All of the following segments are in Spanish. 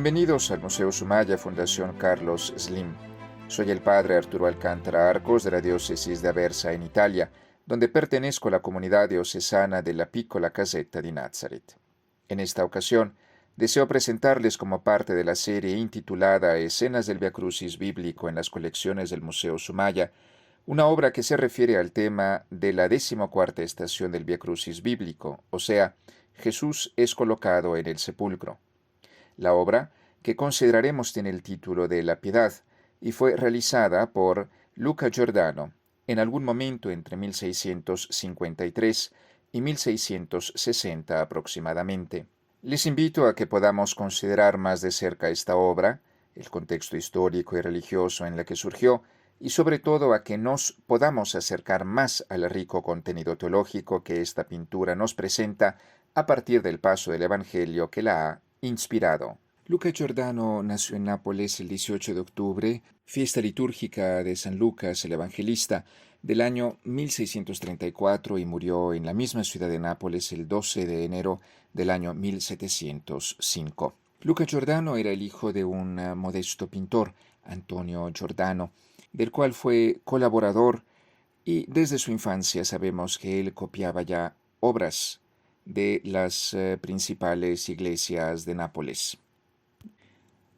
Bienvenidos al Museo Sumaya Fundación Carlos Slim. Soy el padre Arturo Alcántara Arcos de la diócesis de Aversa en Italia, donde pertenezco a la comunidad diocesana de la Piccola Casetta di Nazareth. En esta ocasión, deseo presentarles como parte de la serie intitulada Escenas del Via Crucis bíblico en las colecciones del Museo Sumaya, una obra que se refiere al tema de la 14ª estación del Via Crucis bíblico, o sea, Jesús es colocado en el sepulcro. La obra, que consideraremos, tiene el título de La Piedad y fue realizada por Luca Giordano en algún momento entre 1653 y 1660 aproximadamente. Les invito a que podamos considerar más de cerca esta obra, el contexto histórico y religioso en el que surgió, y sobre todo a que nos podamos acercar más al rico contenido teológico que esta pintura nos presenta a partir del paso del Evangelio que la ha inspirado. Luca Giordano nació en Nápoles el 18 de octubre, fiesta litúrgica de San Lucas el Evangelista, del año 1634 y murió en la misma ciudad de Nápoles el 12 de enero del año 1705. Luca Giordano era el hijo de un modesto pintor, Antonio Giordano, del cual fue colaborador, y desde su infancia sabemos que él copiaba ya obras de las principales iglesias de Nápoles.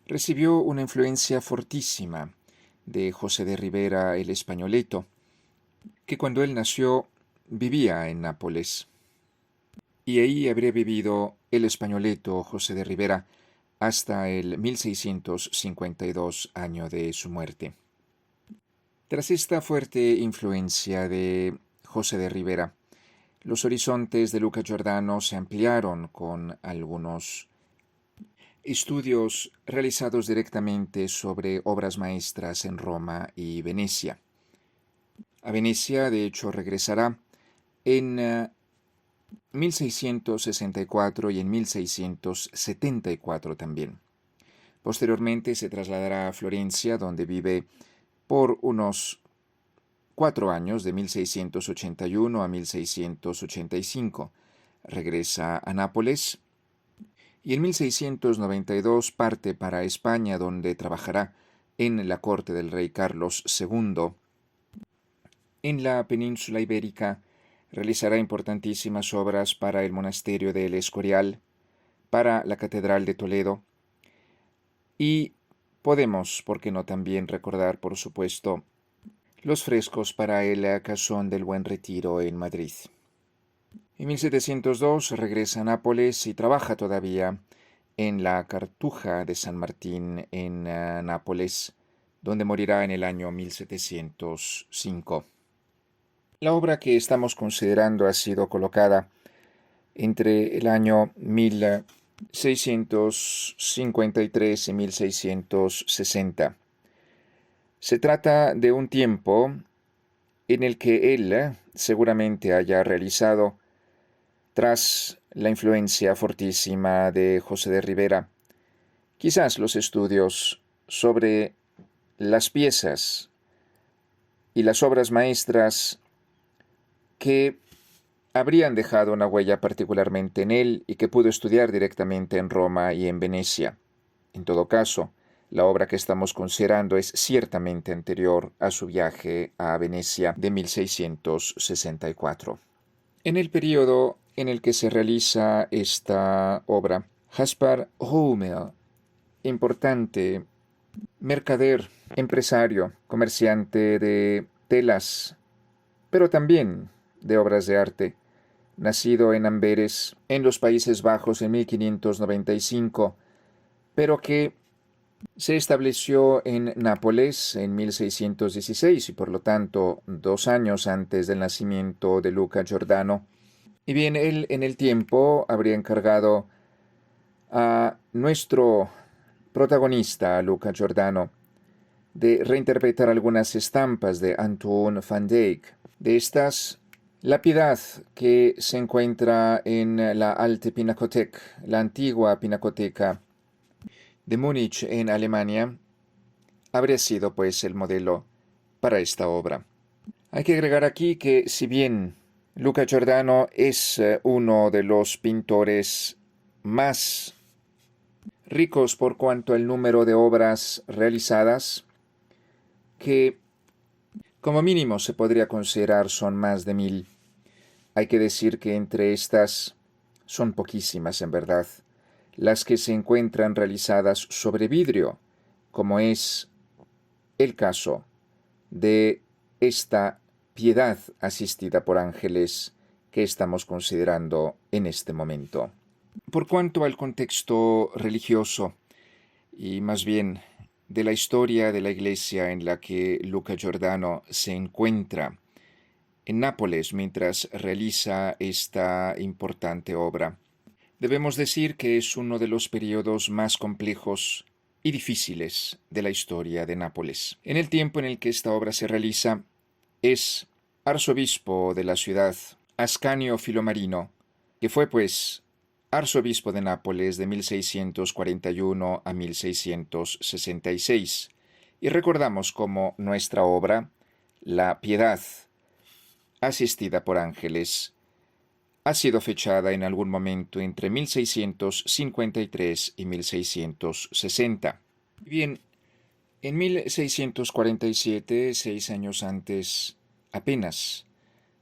Recibió una influencia fortísima de José de Ribera el Españoleto, que cuando él nació vivía en Nápoles. Y ahí habría vivido el Españoleto José de Ribera hasta el 1652, año de su muerte. Tras esta fuerte influencia de José de Ribera, los horizontes de Luca Giordano se ampliaron con algunos estudios realizados directamente sobre obras maestras en Roma y Venecia. A Venecia, de hecho, regresará en 1664 y en 1674 también. Posteriormente se trasladará a Florencia, donde vive por unos 4 años, de 1681 a 1685. Regresa a Nápoles y en 1692 parte para España, donde trabajará en la corte del rey Carlos II. En la península ibérica realizará importantísimas obras para el monasterio de El Escorial, para la Catedral de Toledo, y podemos, por qué no también recordar, por supuesto, los frescos para el Casón del Buen Retiro en Madrid. En 1702 regresa a Nápoles y trabaja todavía en la Cartuja de San Martín en Nápoles, donde morirá en el año 1705. La obra que estamos considerando ha sido colocada entre el año 1653 y 1660. Se trata de un tiempo en el que él seguramente haya realizado, tras la influencia fortísima de José de Ribera, quizás los estudios sobre las piezas y las obras maestras que habrían dejado una huella particularmente en él y que pudo estudiar directamente en Roma y en Venecia. En todo caso, la obra que estamos considerando es ciertamente anterior a su viaje a Venecia de 1664. En el periodo en el que se realiza esta obra, Gaspar Hummel, importante mercader, empresario, comerciante de telas, pero también de obras de arte, nacido en Amberes, en los Países Bajos en 1595, pero que se estableció en Nápoles en 1616 y por lo tanto 2 años antes del nacimiento de Luca Giordano. Y bien, él en el tiempo habría encargado a nuestro protagonista, Luca Giordano, de reinterpretar algunas estampas de Antoine van Dyck. De estas, La Piedad, que se encuentra en la Alte Pinakothek, la antigua pinacoteca de Múnich en Alemania, habría sido pues el modelo para esta obra. Hay que agregar aquí que si bien Luca Giordano es uno de los pintores más ricos por cuanto al número de obras realizadas, que como mínimo se podría considerar son más de 1000. Hay que decir que entre estas son poquísimas en verdad, las que se encuentran realizadas sobre vidrio, como es el caso de esta piedad asistida por ángeles que estamos considerando en este momento. Por cuanto al contexto religioso, y más bien de la historia de la iglesia en la que Luca Giordano se encuentra en Nápoles mientras realiza esta importante obra, debemos decir que es uno de los periodos más complejos y difíciles de la historia de Nápoles. En el tiempo en el que esta obra se realiza, es arzobispo de la ciudad Ascanio Filomarino, que fue pues arzobispo de Nápoles de 1641 a 1666, y recordamos cómo nuestra obra, La Piedad, asistida por ángeles, ha sido fechada en algún momento entre 1653 y 1660. Bien, en 1647, 6 años antes apenas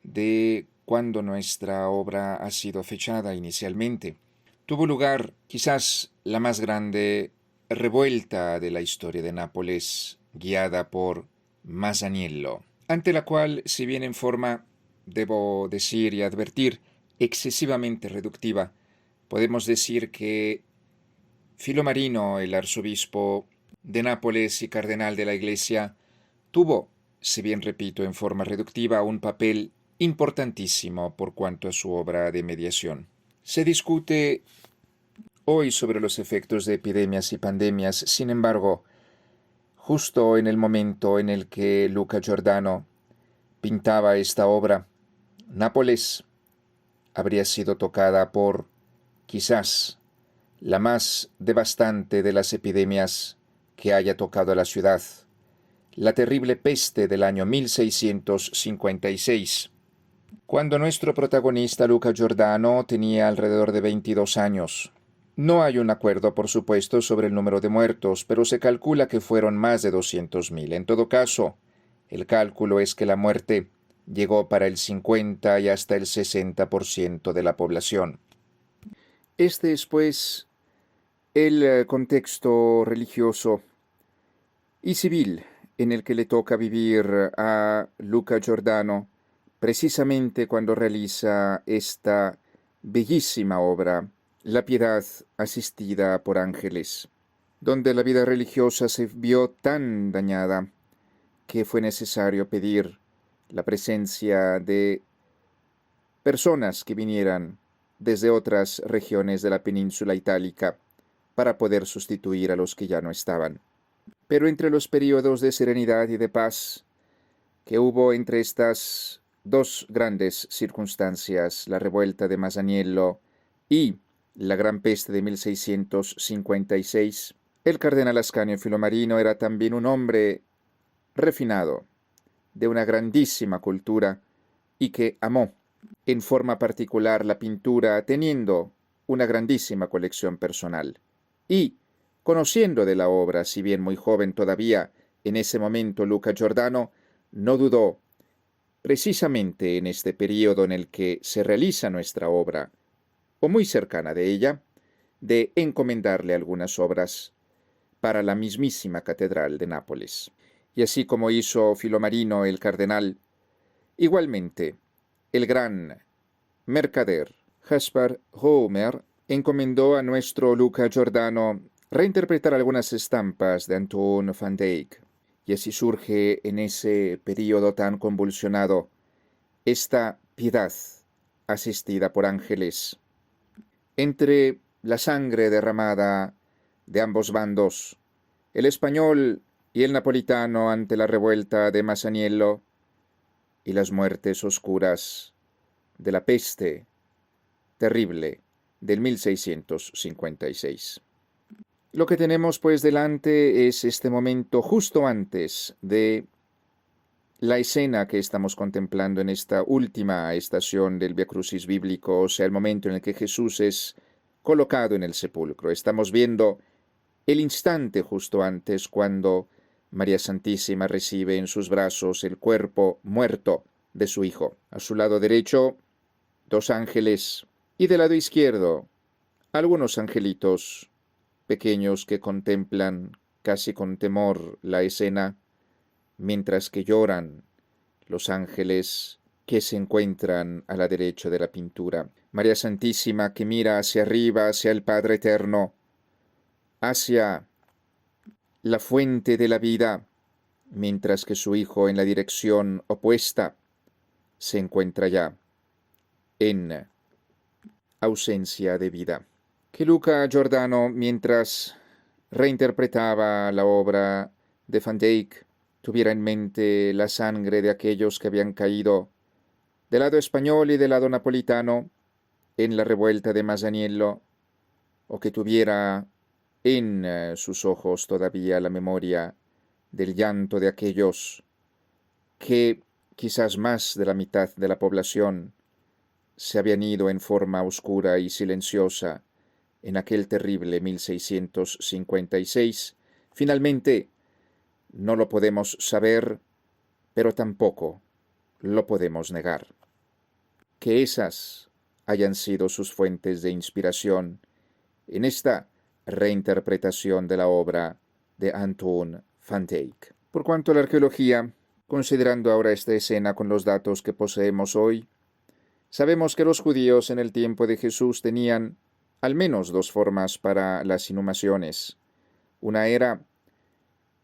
de cuando nuestra obra ha sido fechada inicialmente, tuvo lugar quizás la más grande revuelta de la historia de Nápoles, guiada por Masaniello, ante la cual, si bien en forma, debo decir y advertir, excesivamente reductiva, podemos decir que Filomarino, el arzobispo de Nápoles y cardenal de la Iglesia, tuvo, si bien repito en forma reductiva, un papel importantísimo por cuanto a su obra de mediación. Se discute hoy sobre los efectos de epidemias y pandemias, sin embargo, justo en el momento en el que Luca Giordano pintaba esta obra, Nápoles habría sido tocada por, quizás, la más devastante de las epidemias que haya tocado a la ciudad, la terrible peste del año 1656, cuando nuestro protagonista Luca Giordano tenía alrededor de 22 años. No hay un acuerdo, por supuesto, sobre el número de muertos, pero se calcula que fueron más de 200.000. En todo caso, el cálculo es que la muerte llegó para el 50 y hasta el 60% de la población. Este es, pues, el contexto religioso y civil en el que le toca vivir a Luca Giordano, precisamente cuando realiza esta bellísima obra, La Piedad asistida por ángeles, donde la vida religiosa se vio tan dañada que fue necesario pedir la presencia de personas que vinieran desde otras regiones de la península itálica para poder sustituir a los que ya no estaban. Pero entre los periodos de serenidad y de paz que hubo entre estas dos grandes circunstancias, la revuelta de Masaniello y la gran peste de 1656, el cardenal Ascanio Filomarino era también un hombre refinado, de una grandísima cultura, y que amó en forma particular la pintura, teniendo una grandísima colección personal. Y, conociendo de la obra, si bien muy joven todavía, en ese momento Luca Giordano no dudó, precisamente en este período en el que se realiza nuestra obra, o muy cercana de ella, de encomendarle algunas obras para la mismísima catedral de Nápoles. Y así como hizo Filomarino el cardenal, igualmente el gran mercader Caspar Homer encomendó a nuestro Luca Giordano reinterpretar algunas estampas de Antoine van Dyck, y así surge en ese período tan convulsionado esta piedad asistida por ángeles. Entre la sangre derramada de ambos bandos, el español y el napolitano ante la revuelta de Masaniello y las muertes oscuras de la peste terrible del 1656. Lo que tenemos pues delante es este momento justo antes de la escena que estamos contemplando en esta última estación del Via Crucis bíblico, o sea, el momento en el que Jesús es colocado en el sepulcro. Estamos viendo el instante justo antes cuando María Santísima recibe en sus brazos el cuerpo muerto de su hijo. A su lado derecho, dos ángeles, y del lado izquierdo, algunos angelitos pequeños que contemplan casi con temor la escena, mientras que lloran los ángeles que se encuentran a la derecha de la pintura. María Santísima que mira hacia arriba, hacia el Padre Eterno, hacia la fuente de la vida, mientras que su hijo en la dirección opuesta se encuentra ya en ausencia de vida. Que Luca Giordano, mientras reinterpretaba la obra de Van Dyck, tuviera en mente la sangre de aquellos que habían caído del lado español y del lado napolitano en la revuelta de Masaniello, o que tuviera en sus ojos todavía la memoria del llanto de aquellos que, quizás más de la mitad de la población, se habían ido en forma oscura y silenciosa en aquel terrible 1656. Finalmente, no lo podemos saber, pero tampoco lo podemos negar. Que esas hayan sido sus fuentes de inspiración en esta reinterpretación de la obra de Antoine Van Dyck. Por cuanto a la arqueología, considerando ahora esta escena con los datos que poseemos hoy, sabemos que los judíos en el tiempo de Jesús tenían al menos dos formas para las inhumaciones. Una era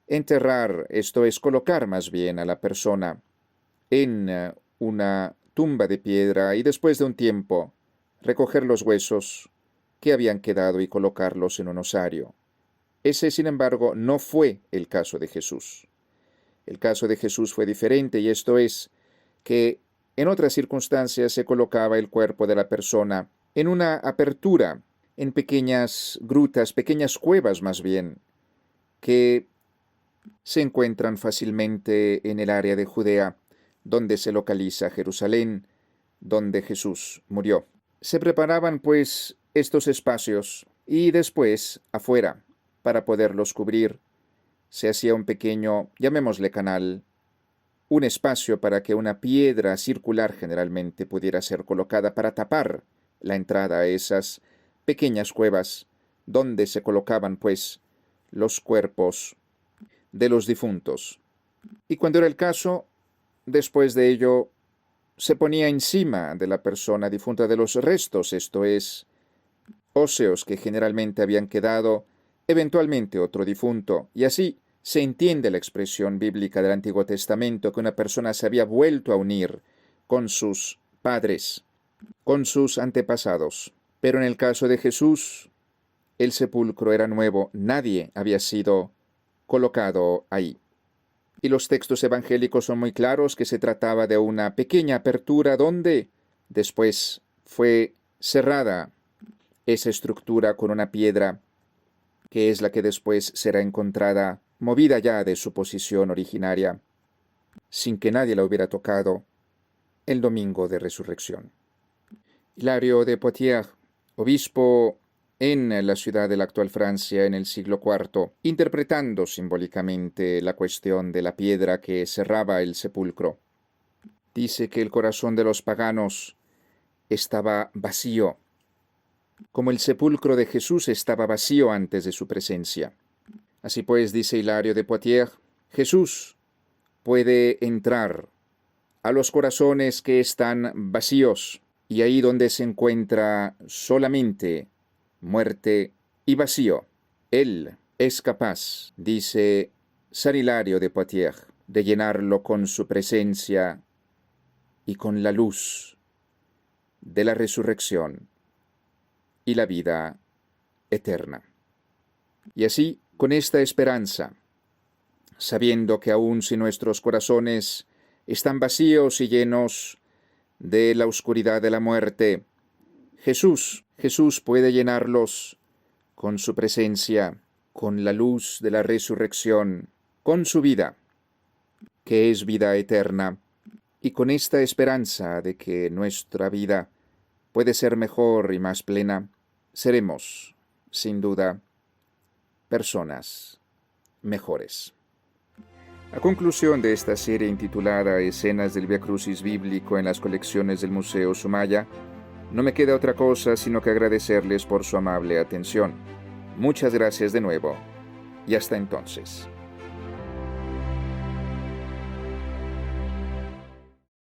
enterrar, esto es, colocar más bien a la persona en una tumba de piedra y después de un tiempo recoger los huesos que habían quedado y colocarlos en un osario. Ese, sin embargo, no fue el caso de Jesús. El caso de Jesús fue diferente, y esto es que en otras circunstancias se colocaba el cuerpo de la persona en una apertura, en pequeñas grutas, pequeñas cuevas más bien, que se encuentran fácilmente en el área de Judea, donde se localiza Jerusalén, donde Jesús murió. Se preparaban, pues, estos espacios, y después, afuera, para poderlos cubrir, se hacía un pequeño, llamémosle canal, un espacio para que una piedra circular generalmente pudiera ser colocada para tapar la entrada a esas pequeñas cuevas, donde se colocaban, pues, los cuerpos de los difuntos. Y cuando era el caso, después de ello, se ponía encima de la persona difunta de los restos, esto es, óseos que generalmente habían quedado, eventualmente otro difunto, y así se entiende la expresión bíblica del Antiguo Testamento que una persona se había vuelto a unir con sus padres, con sus antepasados. Pero en el caso de Jesús, el sepulcro era nuevo, nadie había sido colocado ahí. Y los textos evangélicos son muy claros que se trataba de una pequeña apertura donde después fue cerrada esa estructura con una piedra que es la que después será encontrada movida ya de su posición originaria, sin que nadie la hubiera tocado, el domingo de resurrección. Hilario de Poitiers, obispo en la ciudad de la actual Francia en el siglo IV, interpretando simbólicamente la cuestión de la piedra que cerraba el sepulcro, dice que el corazón de los paganos estaba vacío, como el sepulcro de Jesús estaba vacío antes de su presencia. Así pues, dice Hilario de Poitiers, Jesús puede entrar a los corazones que están vacíos, y ahí donde se encuentra solamente muerte y vacío, Él es capaz, dice San Hilario de Poitiers, de llenarlo con su presencia y con la luz de la resurrección y la vida eterna. Y así, con esta esperanza, sabiendo que aun si nuestros corazones están vacíos y llenos de la oscuridad de la muerte, Jesús puede llenarlos con su presencia, con la luz de la resurrección, con su vida, que es vida eterna, y con esta esperanza de que nuestra vida puede ser mejor y más plena, seremos, sin duda, personas mejores. A conclusión de esta serie intitulada Escenas del Vía Crucis Bíblico en las colecciones del Museo Sumaya, no me queda otra cosa sino que agradecerles por su amable atención. Muchas gracias de nuevo y hasta entonces.